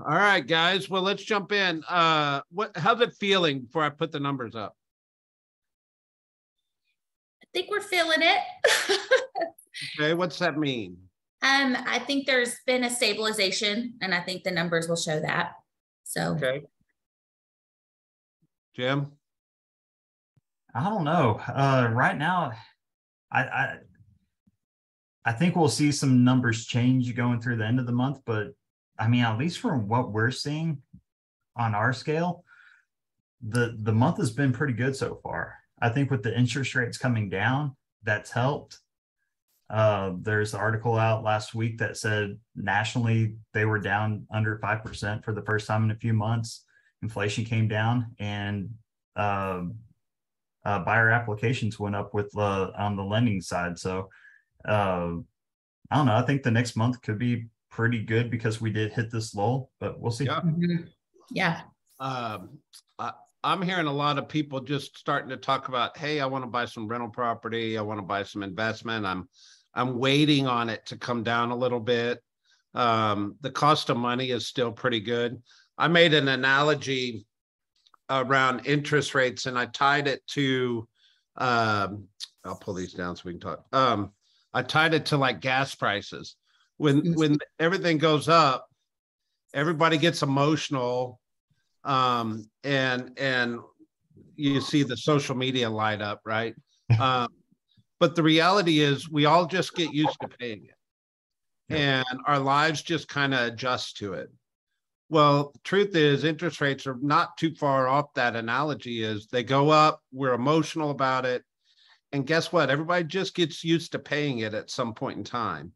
All right, guys. Well, let's jump in. How's it feeling before I put the numbers up? I think we're feeling it. Okay, what's that mean? I think there's been a stabilization, and I think the numbers will show that. So, okay. Jim? I don't know. Right now, I think we'll see some numbers change going through the end of the month, but I mean, at least from what we're seeing on our scale, the month has been pretty good so far. I think with the interest rates coming down, that's helped. There's an article out last week that said nationally they were down under 5% for the first time in a few months. Inflation came down, and buyer applications went up with on the lending side. So I don't know. I think the next month could be pretty good because we did hit this lull, but we'll see. Yeah. Yeah. I'm hearing a lot of people just starting to talk about, hey, I want to buy some rental property. I want to buy some investment. I'm waiting on it to come down a little bit. The cost of money is still pretty good. I made an analogy around interest rates, and I tied it to, I'll pull these down so we can talk. I tied it to like gas prices. When everything goes up, everybody gets emotional, and you see the social media light up, right? But the reality is we all just get used to paying it, and our lives just kind of adjust to it. Well, the truth is interest rates are not too far off that analogy. Is they go up, we're emotional about it. And guess what? Everybody just gets used to paying it at some point in time.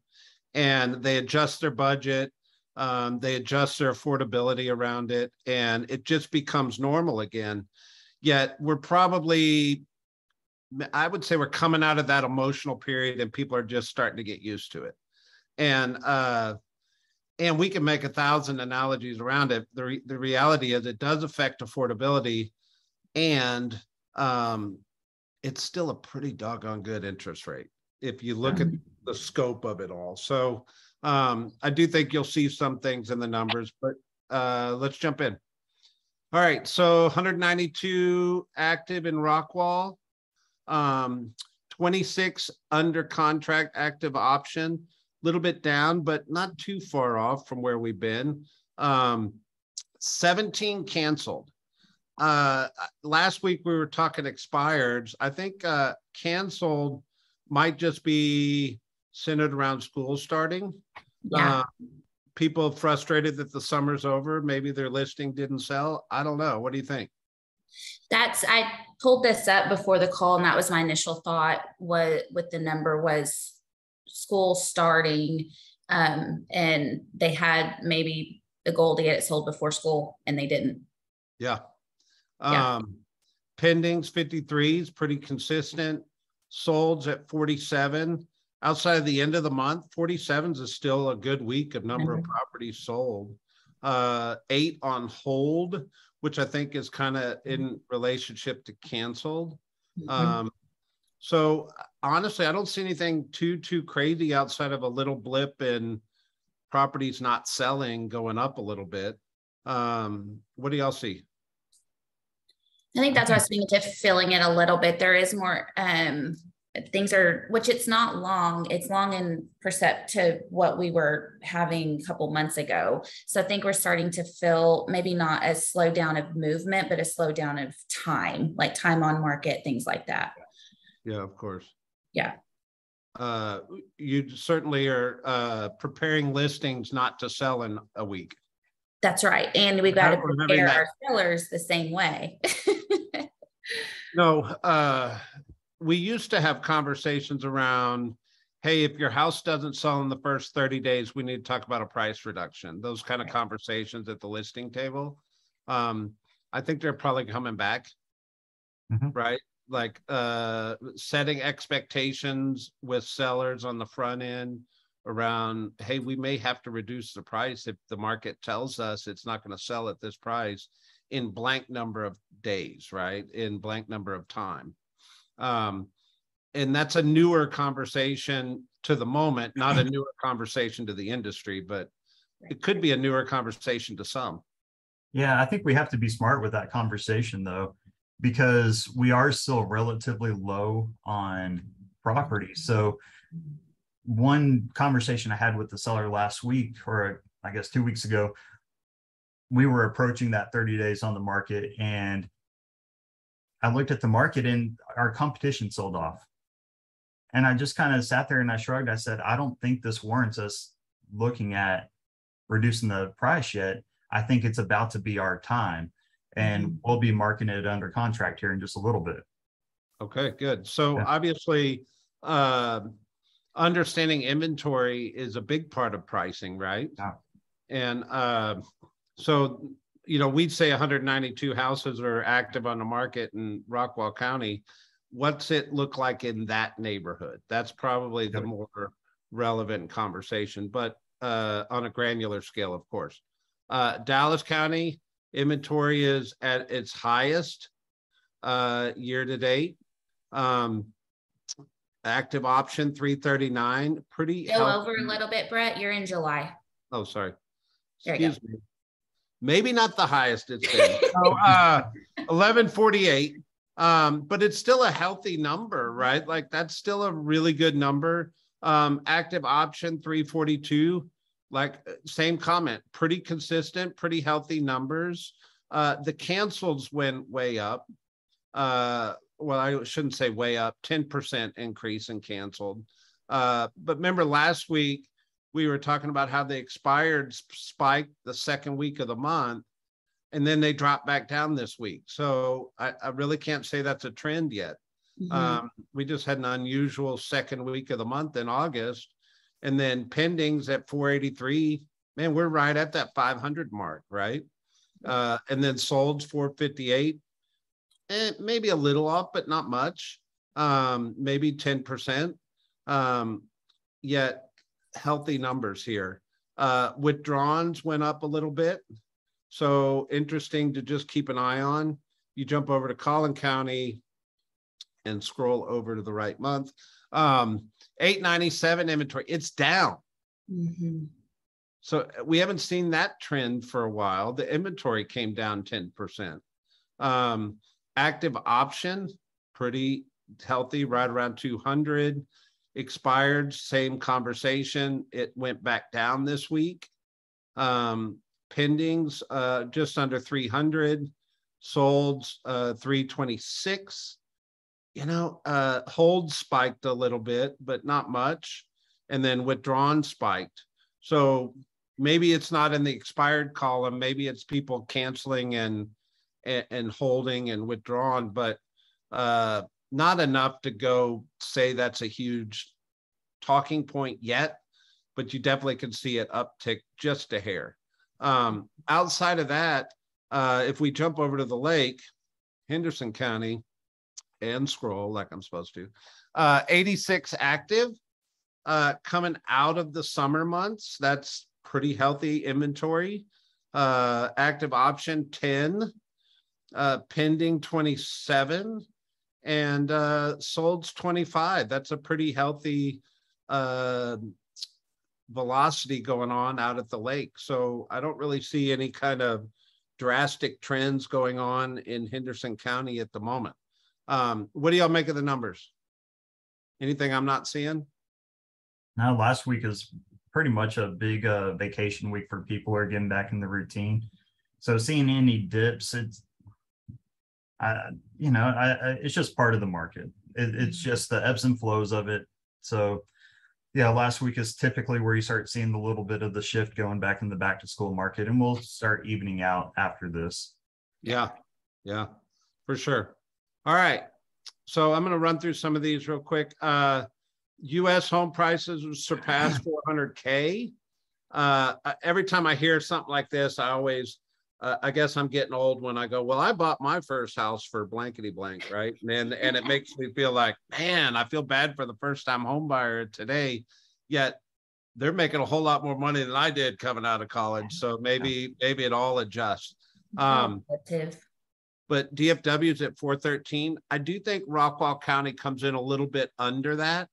And they adjust their budget. They adjust their affordability around it. And it just becomes normal again. Yet we're probably, I would say we're coming out of that emotional period and people are just starting to get used to it. And we can make 1,000 analogies around it. The reality is it does affect affordability, and it's still a pretty doggone good interest rate if you look at the scope of it all. So I do think you'll see some things in the numbers, but let's jump in. All right, so 192 active in Rockwall, 26 under contract active option. Little bit down, but not too far off from where we've been. 17 canceled. Last week we were talking expireds. I think canceled might just be centered around school starting. Yeah. People frustrated that the summer's over. Maybe their listing didn't sell. I don't know. What do you think? I pulled this up before the call, and that was my initial thought. What with the number was school starting, and they had maybe the goal to get it sold before school, and they didn't. Yeah. Pendings 53 is pretty consistent. Solds at 47. Outside of the end of the month, 47s is still a good week of number of properties sold. 8 on hold, which I think is kind of in relationship to canceled. So honestly, I don't see anything too crazy outside of a little blip in properties not selling, going up a little bit. What do y'all see? I think that's what I was speaking to, filling it a little bit. There is more things are, which it's not long. It's long in percept to what we were having a couple months ago. So I think we're starting to feel maybe not a slowdown of movement, but a slowdown of time, like time on market, things like that. Yeah, of course. Yeah. You certainly are preparing listings not to sell in a week. That's right. And we've got to prepare our sellers the same way. No, we used to have conversations around, hey, if your house doesn't sell in the first 30 days, we need to talk about a price reduction. Those kind of conversations at the listing table. I think they're probably coming back, right? Like setting expectations with sellers on the front end around, hey, we may have to reduce the price if the market tells us it's not going to sell at this price in blank number of days, right? In blank number of time. And that's a newer conversation to the moment, not a newer conversation to the industry, but it could be a newer conversation to some. Yeah, I think we have to be smart with that conversation though, because we are still relatively low on property. So one conversation I had with the seller last week, or I guess 2 weeks ago, we were approaching that 30 days on the market, and I looked at the market and our competition sold off. And I just kind of sat there and I shrugged. I said, I don't think this warrants us looking at reducing the price yet. I think it's about to be our time, and we'll be marking it under contract here in just a little bit. Okay, good. So obviously, understanding inventory is a big part of pricing, right? Yeah. And so, you know, we'd say 192 houses are active on the market in Rockwall County. What's it look like in that neighborhood? That's probably the more relevant conversation, but on a granular scale, of course. Dallas County inventory is at its highest year to date. Active option 339, pretty go over a little bit, Brett. You're in July. Oh, sorry. Excuse me. Maybe not the highest it's been. So 1148. But it's still a healthy number, right? Like that's still a really good number. Active option 342, like same comment, pretty consistent, pretty healthy numbers. The cancels went way up. Well, I shouldn't say way up, 10% increase in canceled. But remember last week, we were talking about how the expired spiked the second week of the month, and then they dropped back down this week. So I really can't say that's a trend yet. We just had an unusual second week of the month in August, and then pendings at 483. Man, we're right at that 500 mark, right? And then solds 458. Maybe a little off, but not much. Maybe 10%. Yet healthy numbers here. Withdrawns went up a little bit. So interesting to just keep an eye on. You jump over to Collin County and scroll over to the right month. 897 inventory, it's down. So we haven't seen that trend for a while. The inventory came down 10%. Active option, pretty healthy, right around 200. Expired, same conversation. It went back down this week. Pendings, just under 300. Solds, 326. You know, hold spiked a little bit, but not much. And then withdrawn spiked. So maybe it's not in the expired column. Maybe it's people canceling and holding and withdrawn, but not enough to go say that's a huge talking point yet, but you definitely can see it uptick just a hair. Outside of that, if we jump over to the lake, Henderson County, and scroll like I'm supposed to, 86 active, coming out of the summer months. That's pretty healthy inventory. Active option 10, pending 27, and solds 25. That's a pretty healthy velocity going on out at the lake. So I don't really see any kind of drastic trends going on in Henderson County at the moment. What do y'all make of the numbers? Anything I'm not seeing? No, last week is pretty much a big vacation week for people who are getting back in the routine. So seeing any dips, it's it's just part of the market. It's just the ebbs and flows of it. So yeah, last week is typically where you start seeing the little bit of the shift going back in the back to school market, and we'll start evening out after this. Yeah, for sure. All right. So I'm going to run through some of these real quick. U.S. home prices surpassed 400K. Every time I hear something like this, I always, I guess I'm getting old when I go, well, I bought my first house for blankety blank, right? And it makes me feel like, man, I feel bad for the first time home buyer today, yet they're making a whole lot more money than I did coming out of college. So maybe it all adjusts. But DFW is at 413. I do think Rockwall County comes in a little bit under that.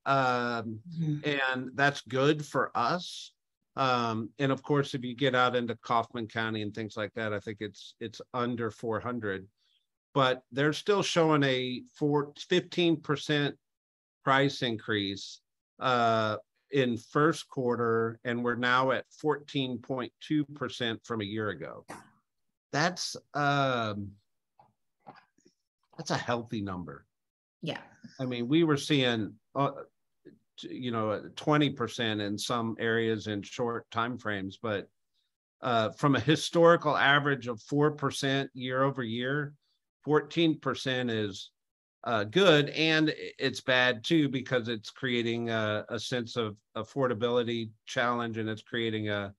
And that's good for us. And of course, if you get out into Kaufman County and things like that, I think it's under 400, but they're still showing a 15% price increase in first quarter, and we're now at 14.2% from a year ago. That's a healthy number. Yeah. I mean, we were seeing 20% in some areas in short timeframes, but from a historical average of 4% year over year, 14% is good, and it's bad too because it's creating a sense of affordability challenge, and it's creating an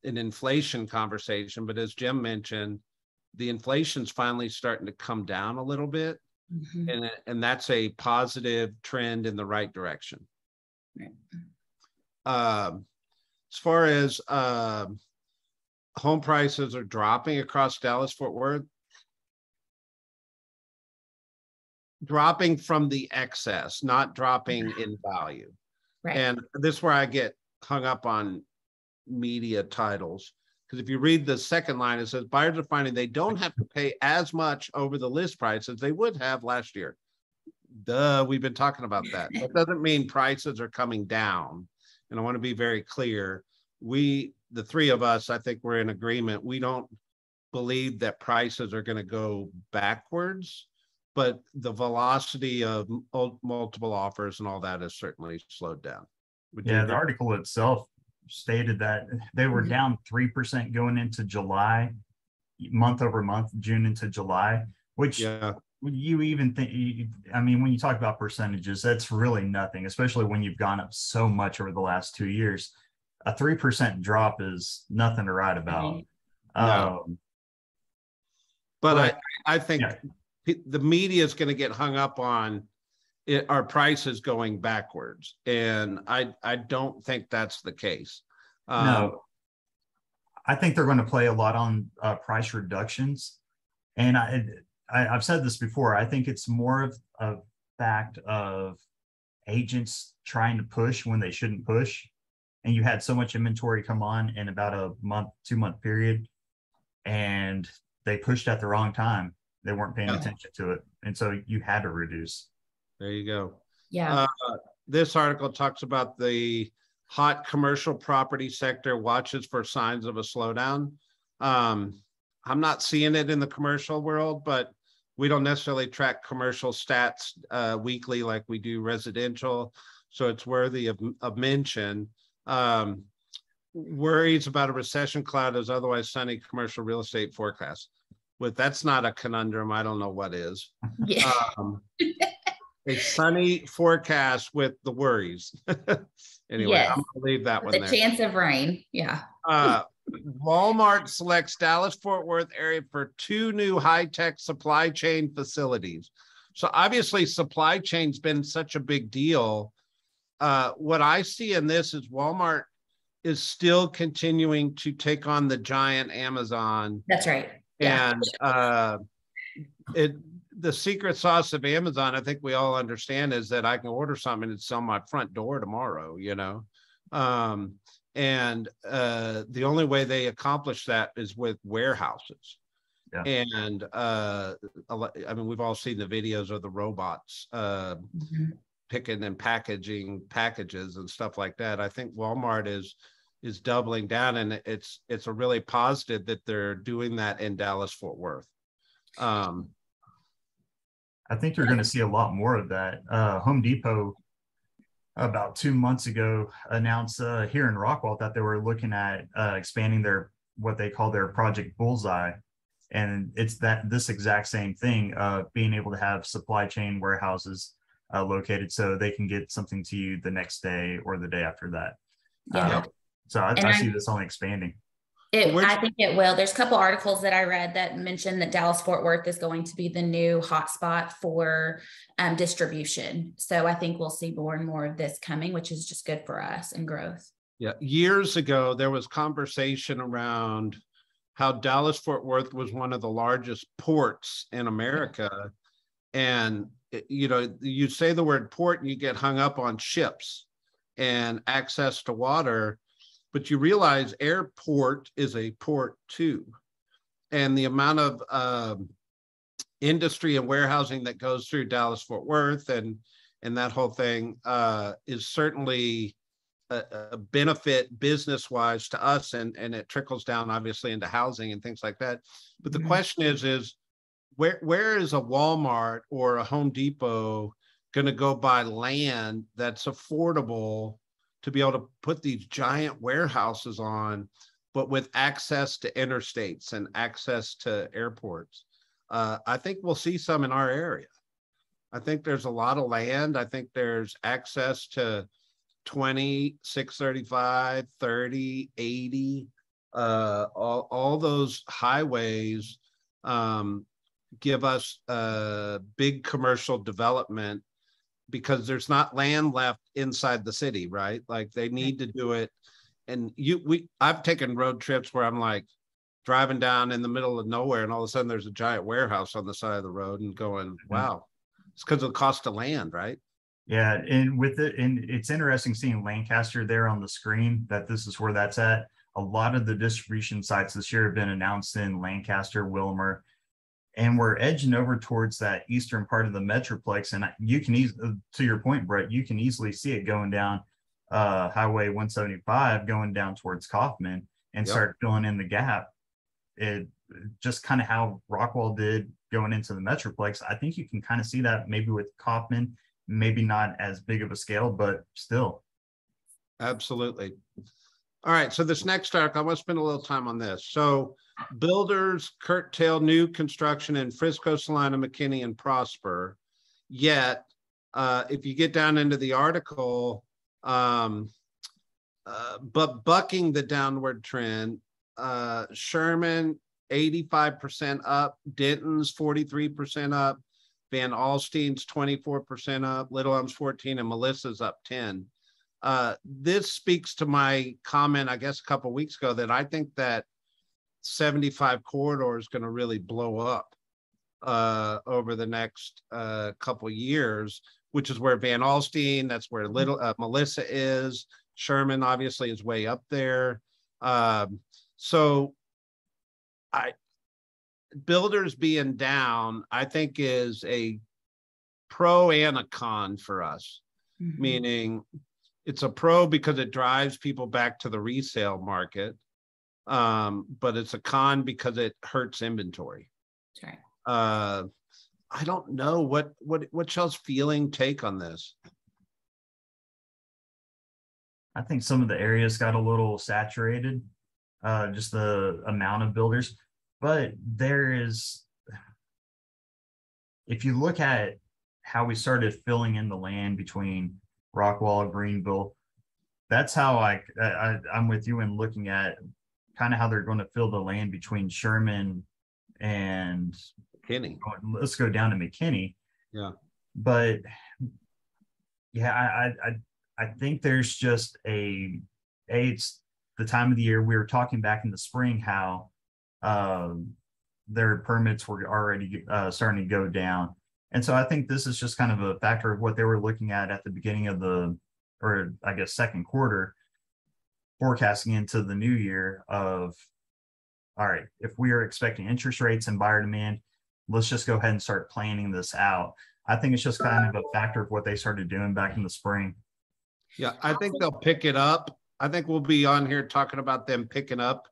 inflation conversation. But as Jim mentioned, the inflation's finally starting to come down a little bit, and that's a positive trend in the right direction. Right. As far as home prices are dropping across Dallas-Fort Worth, dropping from the excess, not dropping in value. Right. And this is where I get hung up on media titles, because if you read the second line, it says buyers are finding they don't have to pay as much over the list price as they would have last year. Duh, we've been talking about that. That doesn't mean prices are coming down. And I want to be very clear. The three of us, I think we're in agreement. We don't believe that prices are going to go backwards, but the velocity of multiple offers and all that has certainly slowed down. Yeah, the article itself stated that they were down 3% going into July, month over month, June into July, which you even think, I mean, when you talk about percentages, that's really nothing, especially when you've gone up so much over the last 2 years. A 3% drop is nothing to write about. But I think the media is going to get hung up on our prices going backwards, and I don't think that's the case. No, I think they're going to play a lot on price reductions, and I've said this before. I think it's more of a fact of agents trying to push when they shouldn't push, and you had so much inventory come on in about a month, 2 month period, and they pushed at the wrong time. They weren't paying attention to it, and so you had to reduce. There you go. Yeah. This article talks about the hot commercial property sector watches for signs of a slowdown. I'm not seeing it in the commercial world, but we don't necessarily track commercial stats weekly like we do residential, so it's worthy of mention. Worries about a recession cloud as otherwise sunny commercial real estate forecast. But that's not a conundrum. I don't know what is. Yeah. A sunny forecast with the worries. Anyway, Yes. I'm gonna leave that one The there. chance of rain. Yeah. Walmart selects Dallas-Fort Worth area for 2 new high-tech supply chain facilities. So obviously supply chain's been such a big deal. What I see in this is Walmart is still continuing to take on the giant Amazon. That's right. And the secret sauce of Amazon, I think we all understand, is that I can order something and it's on my front door tomorrow, and the only way they accomplish that is with warehouses. And I mean, we've all seen the videos of the robots picking and packaging packages and stuff like that. I think Walmart is doubling down, and it's a really positive that they're doing that in Dallas-Fort Worth. I think you're going to see a lot more of that. Home Depot about 2 months ago announced here in Rockwall that they were looking at expanding what they call their Project Bullseye, and it's this exact same thing, being able to have supply chain warehouses located so they can get something to you the next day or the day after that. So I see this only expanding. I think it will. There's a couple articles that I read that mentioned that Dallas-Fort Worth is going to be the new hotspot for distribution. So I think we'll see more and more of this coming, which is just good for us and growth. Yeah. Years ago, there was conversation around how Dallas-Fort Worth was one of the largest ports in America. And, you say the word port and you get hung up on ships and access to water. but you realize airport is a port too. And the amount of industry and warehousing that goes through Dallas Fort Worth and that whole thing is certainly a benefit business wise to us, and it trickles down obviously into housing and things like that. But the question is where is a Walmart or a Home Depot going to go buy land that's affordable to be able to put these giant warehouses on, but with access to interstates and access to airports? I think we'll see some in our area. I think there's a lot of land. I think there's access to 20, 635, 30, 80, all those highways give us big commercial development, because there's not land left inside the city, right? Like they need to do it. And I've taken road trips where I'm like driving down in the middle of nowhere, and all of a sudden there's a giant warehouse on the side of the road, and going, wow, it's because of the cost of land, right? Yeah, and it's interesting seeing Lancaster there on the screen, that this is where that's at. A lot of the distribution sites this year have been announced in Lancaster, Wilmer, and we're edging over towards that eastern part of the Metroplex. And you can to your point, Brett, you can easily see it going down Highway 175, going down towards Kaufman, and start filling in the gap. It just kind of how Rockwall did going into the Metroplex. I think you can kind of see that maybe with Kaufman, maybe not as big of a scale, but still. Absolutely. All right. So this next article, I want to spend a little time on this. So builders curtail new construction in Frisco, Salina, McKinney, and Prosper. Yet, if you get down into the article, but bucking the downward trend, Sherman, 85% up, Denton's 43% up, Van Alstyne's 24% up, Little Elm's 14, and Melissa's up 10. This speaks to my comment, I guess, a couple of weeks ago, that I think that 75 corridor is going to really blow up over the next couple of years, which is where Van Alstyne, that's where Melissa is. Sherman obviously is way up there. So builders being down, I think, is a pro and a con for us. Meaning it's a pro because it drives people back to the resale market, but it's a con because it hurts inventory. That's right. I don't know what y'all's take on this. I think some of the areas got a little saturated, just the amount of builders. But there is, if you look at how we started filling in the land between Rockwall and Greenville, that's how I'm with you in looking at kind of how they're going to fill the land between Sherman and McKinney. Let's go down to McKinney. Yeah. But yeah, I think there's just it's the time of the year. We were talking back in the spring how their permits were already starting to go down. And so I think this is just kind of a factor of what they were looking at the beginning of second quarter, forecasting into the new year of, all right, if we are expecting interest rates and buyer demand, let's just go ahead and start planning this out. I think it's just kind of a factor of what they started doing back in the spring. Yeah, I think they'll pick it up. I think we'll be on here talking about them picking up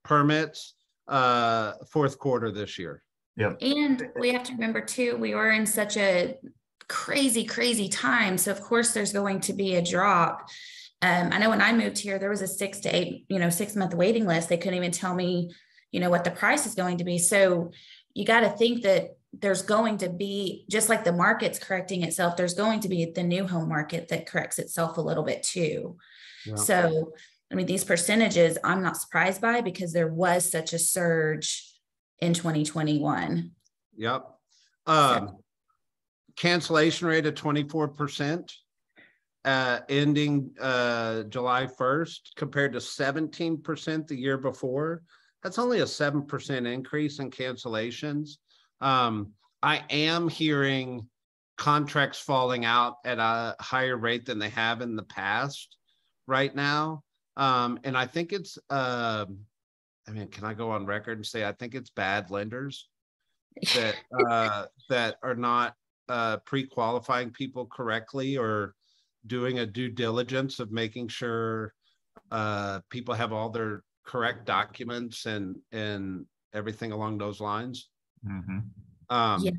permits fourth quarter this year. Yep. And we have to remember too, we were in such a crazy time. So of course there's going to be a drop. I know when I moved here, there was a 6 to 8, 6-month waiting list. They couldn't even tell me, what the price is going to be. So you got to think that there's going to be, just like the market's correcting itself, there's going to be the new home market that corrects itself a little bit too. Yeah. So, these percentages I'm not surprised by, because there was such a surge in 2021. Yep. Cancellation rate of 24%, ending July 1st, compared to 17% the year before. That's only a 7% increase in cancellations. I am hearing contracts falling out at a higher rate than they have in the past right now. And I think it's, I mean, can I go on record and say, I think it's bad lenders that, that are not pre-qualifying people correctly or doing a due diligence of making sure people have all their correct documents and everything along those lines. Mm-hmm. Yeah.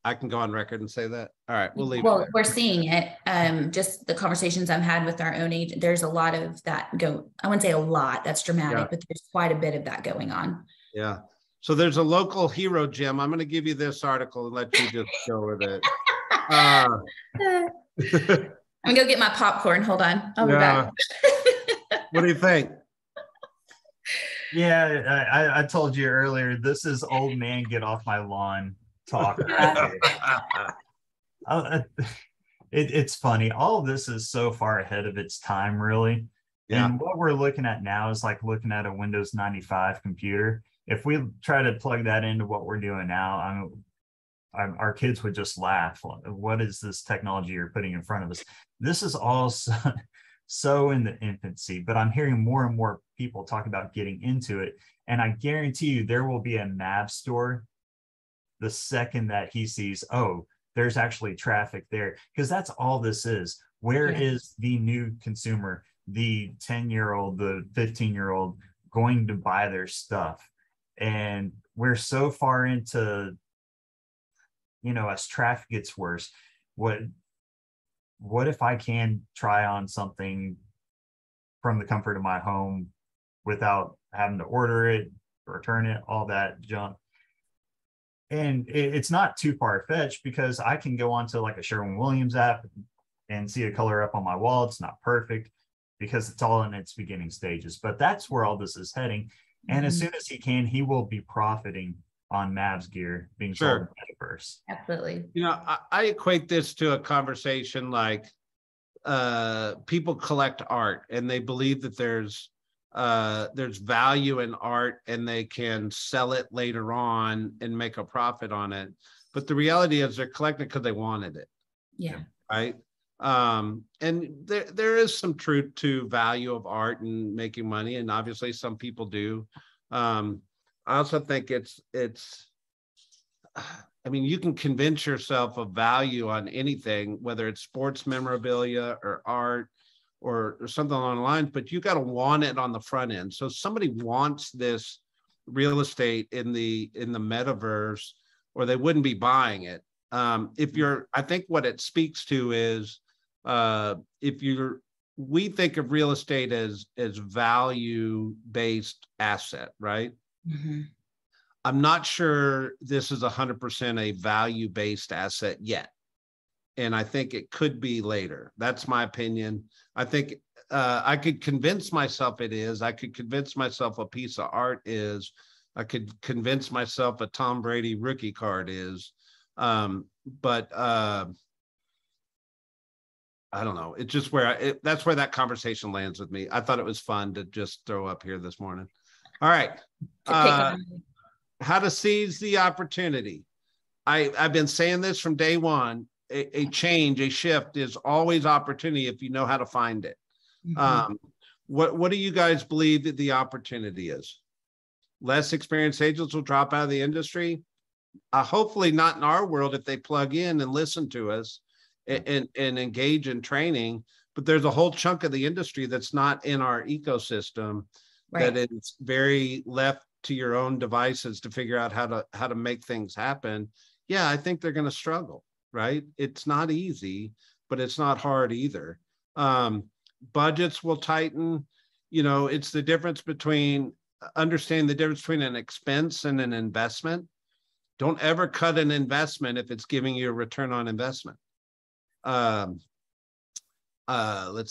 I can go on record and say that. All right, we'll leave. Well, we're seeing it. Just the conversations I've had with our own age, there's a lot of that I wouldn't say a lot, that's dramatic, but there's quite a bit of that going on. Yeah. So there's a local hero gym. I'm going to give you this article and let you just go with it. I'm gonna go get my popcorn. Hold on. I'll be back. What do you think? Yeah, I told you earlier, this is old man get off my lawn talk. It's funny. All of this is so far ahead of its time, really. Yeah. And what we're looking at now is like looking at a Windows 95 computer. If we try to plug that into what we're doing now, our kids would just laugh. What is this technology you're putting in front of us? This is all so in the infancy, but I'm hearing more and more people talk about getting into it. And I guarantee you there will be a Mavs store the second that he sees, oh, there's actually traffic there, because that's all this is. Where is the new consumer, the 10-year-old, the 15-year-old going to buy their stuff? And we're so far into, as traffic gets worse, what if I can try on something from the comfort of my home without having to order it, return it, all that junk? And it's not too far-fetched, because I can go onto like a Sherwin-Williams app and see a color up on my wall. It's not perfect because it's all in its beginning stages, but that's where all this is heading. And as soon as he can, he will be profiting on Mavs gear being sold in the metaverse. Absolutely. I equate this to a conversation like people collect art and they believe that there's value in art and they can sell it later on and make a profit on it. But the reality is they're collecting because they wanted it. Yeah. Right. And there is some truth to value of art and making money. And obviously some people do. I also think it's, I mean, you can convince yourself of value on anything, whether it's sports memorabilia or art or something along the lines, but you got to want it on the front end. So somebody wants this real estate in the metaverse, or they wouldn't be buying it. I think what it speaks to is, we think of real estate as value-based asset, right? Mm-hmm. I'm not sure this is 100% a value-based asset yet. And I think it could be later. That's my opinion. I think I could convince myself it is. I could convince myself a piece of art is. I could convince myself a Tom Brady rookie card is. But I don't know. It's just that's where that conversation lands with me. I thought it was fun to just throw up here this morning. All right. How to seize the opportunity. I've been saying this from day one. A change, a shift is always opportunity if you know how to find it. Mm-hmm. What do you guys believe that the opportunity is? Less experienced agents will drop out of the industry. Hopefully not in our world if they plug in and listen to us and engage in training. But there's a whole chunk of the industry that's not in our ecosystem, that is very left to your own devices to figure out how to make things happen. Yeah, I think they're going to struggle. Right? It's not easy, but it's not hard either. Budgets will tighten. It's the difference between understanding the difference between an expense and an investment. Don't ever cut an investment if it's giving you a return on investment. Let's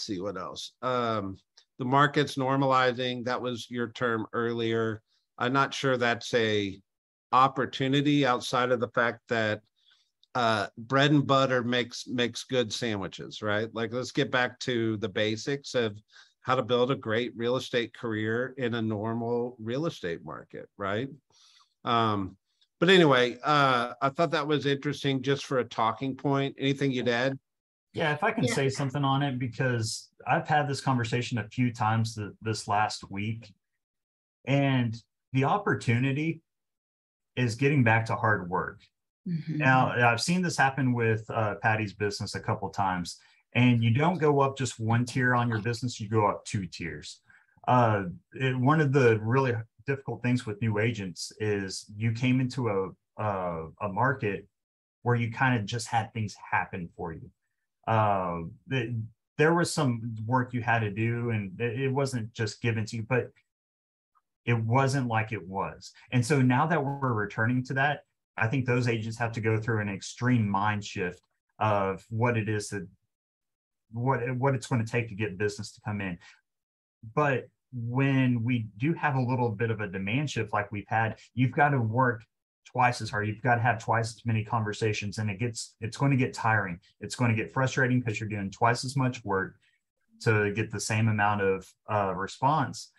see what else. The market's normalizing. That was your term earlier. I'm not sure that's a opportunity outside of the fact that bread and butter makes good sandwiches, right? Like, let's get back to the basics of how to build a great real estate career in a normal real estate market, right? But anyway, I thought that was interesting just for a talking point. Anything you'd add? Yeah, if I can say something on it, because I've had this conversation a few times this last week, and the opportunity is getting back to hard work. Mm-hmm. Now, I've seen this happen with Patty's business a couple of times, and you don't go up just one tier on your business, you go up 2 tiers. One of the really difficult things with new agents is you came into a market where you kind of just had things happen for you. There was some work you had to do, and it wasn't just given to you, but it wasn't like it was. And so now that we're returning to that, I think those agents have to go through an extreme mind shift of what it is that what it's going to take to get business to come in. But when we do have a little bit of a demand shift like we've had, you've got to work twice as hard. You've got to have twice as many conversations, and it's going to get tiring. It's going to get frustrating because you're doing twice as much work to get the same amount of response.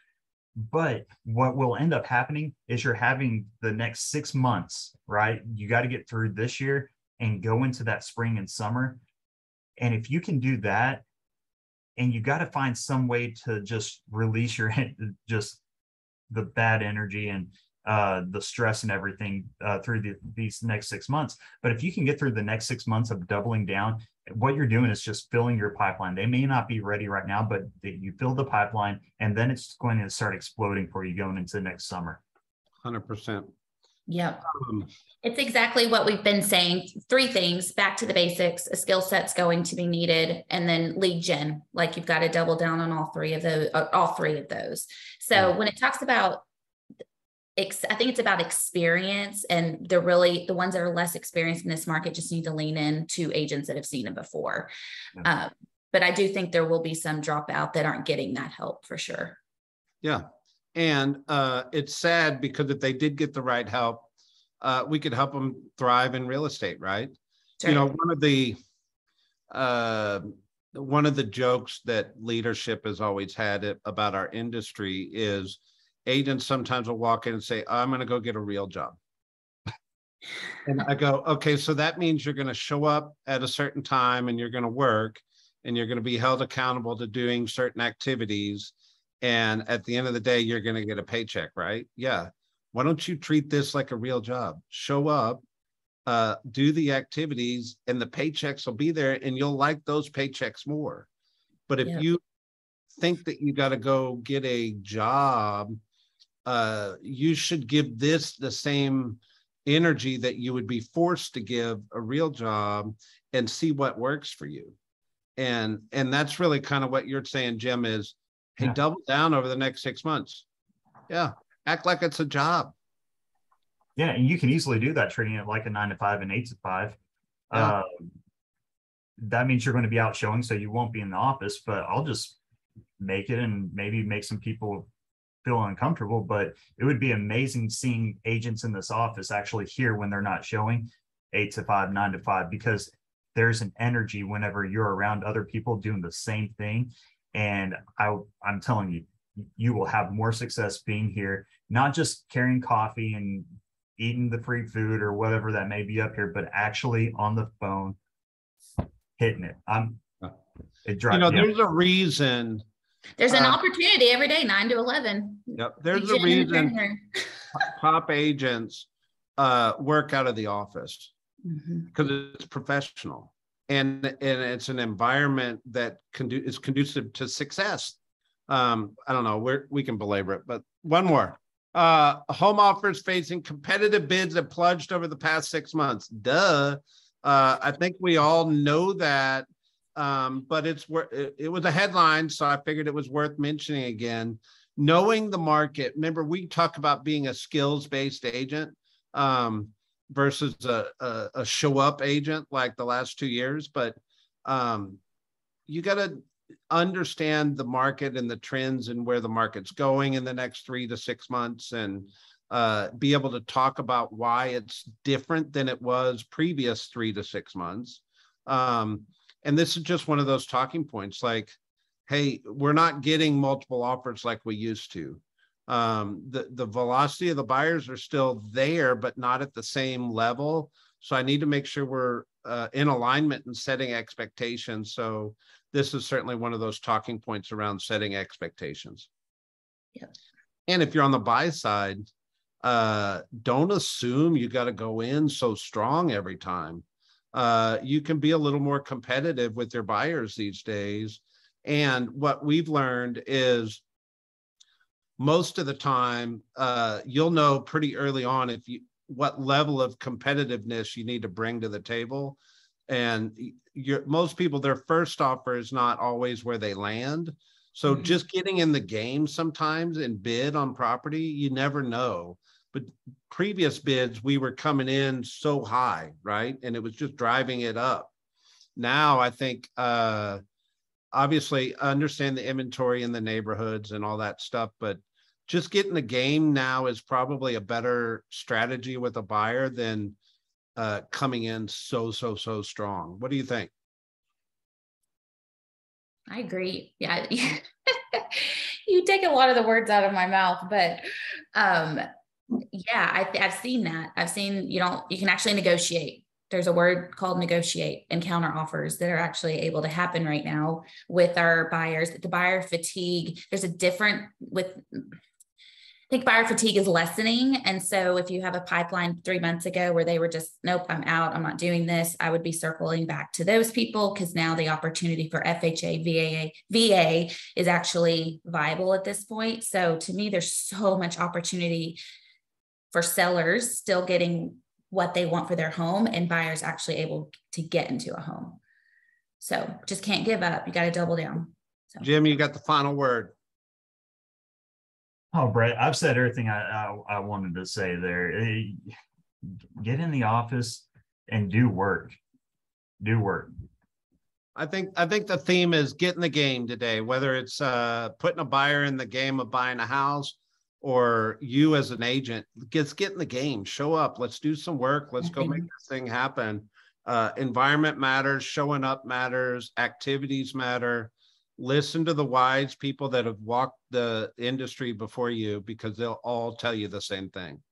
But what will end up happening is you're having the next 6 months, right? You got to get through this year and go into that spring and summer. And if you can do that, and you got to find some way to just release just the bad energy and the stress and everything through these next 6 months. But if you can get through the next 6 months of doubling down, what you're doing is just filling your pipeline. They may not be ready right now, but you fill the pipeline, and then it's going to start exploding for you going into next summer. 100%. Yep. It's exactly what we've been saying. 3 things: back to the basics, a skill set's going to be needed, and then lead gen. Like, you've got to double down on all three of those. So when it talks about, I think it's about experience, and the ones that are less experienced in this market just need to lean in to agents that have seen it before. Yeah. But I do think there will be some dropout that aren't getting that help for sure. Yeah. And it's sad, because if they did get the right help, we could help them thrive in real estate, right? Sure. You know, one of the jokes that leadership has always had about our industry is agents sometimes will walk in and say, I'm going to go get a real job. And I go, okay, so that means you're going to show up at a certain time, and you're going to work, and you're going to be held accountable to doing certain activities. And at the end of the day, you're going to get a paycheck, right? Yeah. Why don't you treat this like a real job? Show up, do the activities, and the paychecks will be there, and you'll like those paychecks more. But if you think that you got to go get a job, you should give this the same energy that you would be forced to give a real job, and see what works for you. And that's really kind of what you're saying, Jim, is, hey, double down over the next 6 months. Yeah. Act like it's a job. Yeah. And you can easily do that, treating it like a 9 to 5 and 8 to 5. Yeah. That means you're going to be out showing, so you won't be in the office, but I'll just make it and maybe make some people feel uncomfortable. But it would be amazing seeing agents in this office actually here when they're not showing 8 to 5, 9 to 5, because there's an energy whenever you're around other people doing the same thing. And I'm telling you, you will have more success being here, not just carrying coffee and eating the free food or whatever that may be up here, but actually on the phone, hitting it. There's a reason. There's an opportunity every day, 9 to 11. Yep. There's a reason top agents work out of the office, because it's professional. And it's an environment that is conducive to success. I don't know, we can belabor it, but one more. Home offers facing competitive bids that plunged over the past 6 months. Duh. I think we all know that, but it was a headline, so I figured it was worth mentioning again. Knowing the market. Remember, we talk about being a skills-based agent. Versus a show up agent like the last 2 years. But you got to understand the market and the trends and where the market's going in the next 3 to 6 months, and be able to talk about why it's different than it was previous 3 to 6 months. And this is just one of those talking points, like, hey, we're not getting multiple offers like we used to. The velocity of the buyers are still there, but not at the same level. So I need to make sure we're in alignment and setting expectations. So this is certainly one of those talking points around setting expectations. Yeah. And if you're on the buy side, don't assume you got to go in so strong every time. You can be a little more competitive with your buyers these days. And what we've learned is most of the time, you'll know pretty early on what level of competitiveness you need to bring to the table. And most people, their first offer is not always where they land. So just getting in the game sometimes and bid on property, you never know. But previous bids, we were coming in so high, right? And it was just driving it up. Now, I think, obviously, understand the inventory in the neighborhoods and all that stuff, but just getting the game now is probably a better strategy with a buyer than coming in so strong. What do you think? I agree. Yeah. You take a lot of the words out of my mouth, but yeah, I've seen that. I've seen, you can actually negotiate. There's a word called negotiate and counter offers that are actually able to happen right now with our buyers. The buyer fatigue, there's a different I think buyer fatigue is lessening. And so if you have a pipeline 3 months ago where they were just, nope, I'm out, I'm not doing this, I would be circling back to those people, because now the opportunity for FHA, VA is actually viable at this point. So to me, there's so much opportunity for sellers still getting what they want for their home and buyers actually able to get into a home. So just can't give up. You got to double down. So. Jim, you got the final word. Oh, Brett, I've said everything I wanted to say there. Get in the office and do work. Do work. I think the theme is get in the game today, whether it's putting a buyer in the game of buying a house or you as an agent, get in the game, show up, let's do some work. Let's go make this thing happen. Environment matters, showing up matters, activities matter. Listen to the wise people that have walked the industry before you, because they'll all tell you the same thing.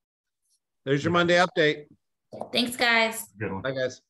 There's your Monday update. Thanks, guys. Good one. Bye, guys.